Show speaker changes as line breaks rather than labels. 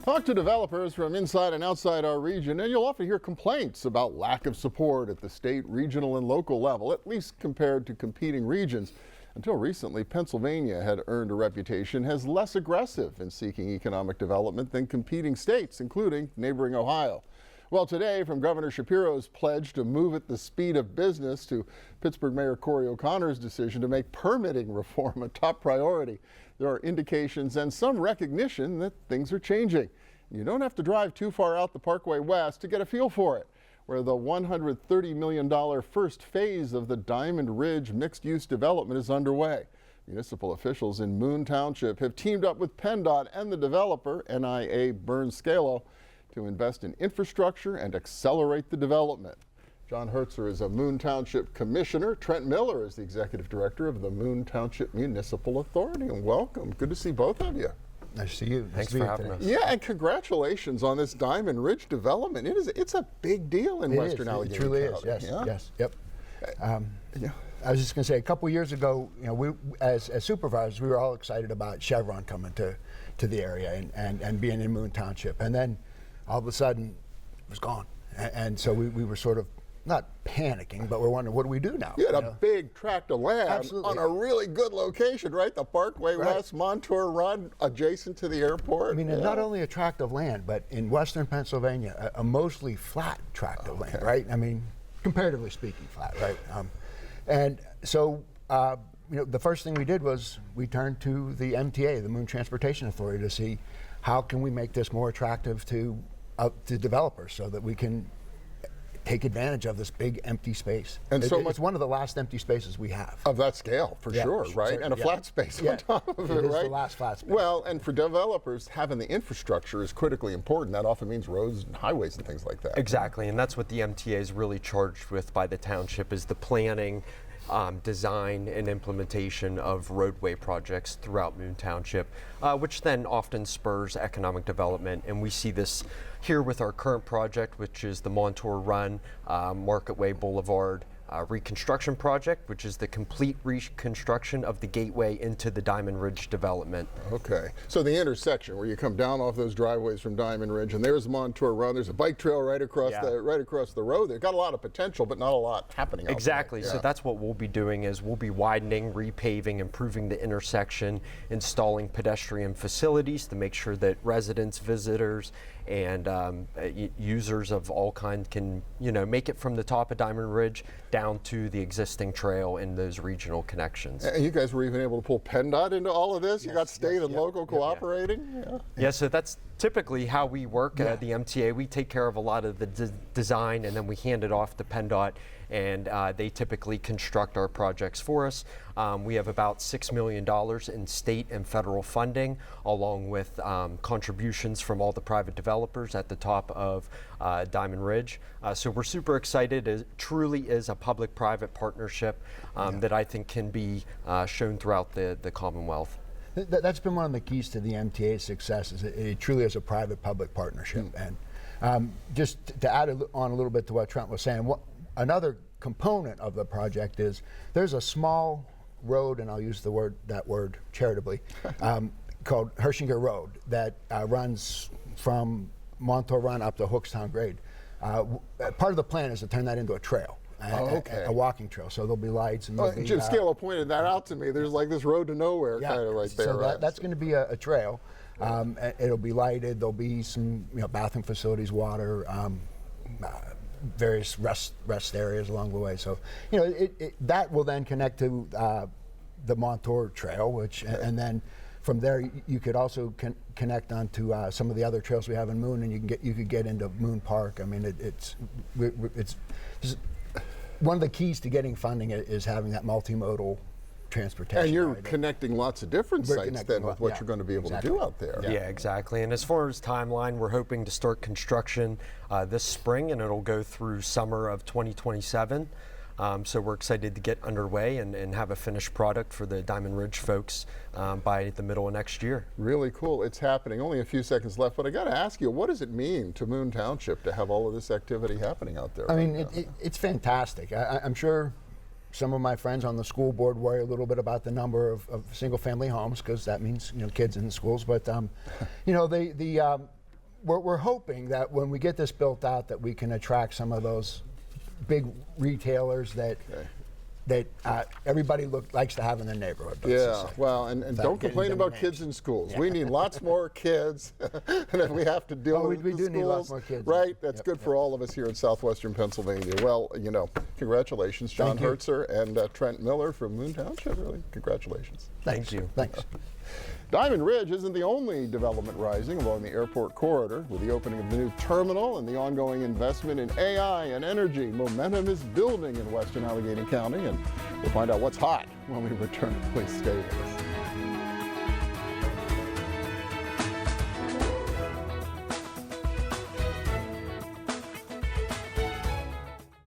Talk to developers from inside and outside our region, and you'll often hear complaints about lack of support at the state, regional, and local level, at least compared to competing regions. Until recently, Pennsylvania had earned a reputation as less aggressive in seeking economic development than competing states, including neighboring Ohio. Well, today, from Governor Shapiro's pledge to move at the speed of business to Pittsburgh Mayor Corey O'Connor's decision to make permitting reform a top priority, there are indications and some recognition that things are changing. You don't have to drive too far out the Parkway West to get a feel for it, where the $130 million first phase of the Diamond Ridge mixed-use development is underway. Municipal officials in Moon Township have teamed up with PennDOT and the developer, NIA Burns-Scalo, to invest in infrastructure and accelerate the development. John Hertzer is a Moon Township commissioner. Trent Miller is the executive director of the Moon Township Municipal Authority. And welcome. Good to see both of you.
Nice to see you.
Thanks for having us.
Yeah, and congratulations on this Diamond Ridge development. It's a big deal in Western Allegheny County.
It truly is. Yes.
Yeah?
Yes. Yep.
Yeah.
I was just going to say, a couple years ago, we as supervisors, we were all excited about Chevron coming to the area and being in Moon Township, and then all of a sudden it was gone, and so we were sort of not panicking, but we're wondering, what do we do now?
You had a big tract of land
Absolutely.
on a really good location, right? The Parkway West, Montour Run, adjacent to the airport.
I mean, and not only a tract of land, but in western Pennsylvania, a mostly flat tract of land, right? I mean, comparatively speaking, flat, right? And so, the first thing we did was we turned to the MTA, the Moon Transportation Authority, to see how can we make this more attractive to developers so that we can take advantage of this big empty space.
And
it's one of the last empty spaces we have.
Of that scale, for sure, right? And a flat space on top of it,
It is
right?
the last flat space.
Well, and for developers, having the infrastructure is critically important. That often means roads and highways and things like that.
Exactly, and that's what the MTA is really charged with by the township, is the planning, design and implementation of roadway projects throughout Moon Township, which then often spurs economic development. And we see this here with our current project, which is the Montour Run, Marketway Boulevard reconstruction project, which is the complete reconstruction of the gateway into the Diamond Ridge development.
Okay, so the intersection where you come down off those driveways from Diamond Ridge, and there's Montour Run. There's a bike trail right across the road. They've got a lot of potential, but not a lot happening.
Exactly.
Out there.
So that's what we'll be doing, is we'll be widening, repaving, improving the intersection, installing pedestrian facilities to make sure that residents, visitors, and users of all kinds can, make it from the top of Diamond Ridge down to the existing trail in those regional connections.
And you guys were even able to pull PennDOT into all of this? Yes, you got state and local cooperating?
Yeah, so that's typically how we work at the MTA. We take care of a lot of the design, and then we hand it off to PennDOT, and they typically construct our projects for us. We have about $6 million in state and federal funding, along with contributions from all the private developers at the top of Diamond Ridge. So we're super excited. It truly is a public-private partnership that I think can be shown throughout the Commonwealth.
That's been one of the keys to the MTA's success, is it truly is a private-public partnership. And just to add on a little bit to what Trent was saying, another component of the project is there's a small road, and I'll use that word charitably, called Hershinger Road that runs from Montour Run up to Hookstown Grade. Part of the plan is to turn that into a trail. A walking trail, so there'll be lights. And
Jim Scalo pointed that out to me. There's like this road to nowhere kind of right there.
So that's going to be a trail. It'll be lighted. There'll be some bathroom facilities, water, various rest areas along the way. So that will then connect to the Montour Trail, and then from there you could also connect onto some of the other trails we have in Moon, and you could get into Moon Park. I mean, it's just, one of the keys to getting funding is having that multimodal transportation.
And you're connecting lots of different sites then with what you're going to be able to do out there.
Yeah, exactly. And as far as timeline, we're hoping to start construction this spring, and it'll go through summer of 2027. So we're excited to get underway and have a finished product for the Diamond Ridge folks by the middle of next year.
Really cool. It's happening. Only a few seconds left, but I got to ask you, what does it mean to Moon Township to have all of this activity happening out there?
I mean, it's fantastic. I'm sure some of my friends on the school board worry a little bit about the number of single-family homes, because that means kids in the schools. But we're hoping that when we get this built out, that we can attract some of those big retailers that everybody likes to have in their neighborhood.
Yeah, well, and don't
getting
complain
them
about
names.
kids in schools. We need lots more kids, and if we have to deal
Oh,
with
we
the
do need lots
schools,
more kids.
right? That's
Yep,
good for all of us here in southwestern Pennsylvania. Well, you know, congratulations, John
Thank you.
Hertzer and Trent Miller from Moon Township. Really, congratulations.
Thank you.
Thanks.
Diamond Ridge isn't the only development rising along the airport corridor. With the opening of the new terminal and the ongoing investment in AI and energy, momentum is building in western Allegheny County, and we'll find out what's hot when we return. Please stay with us.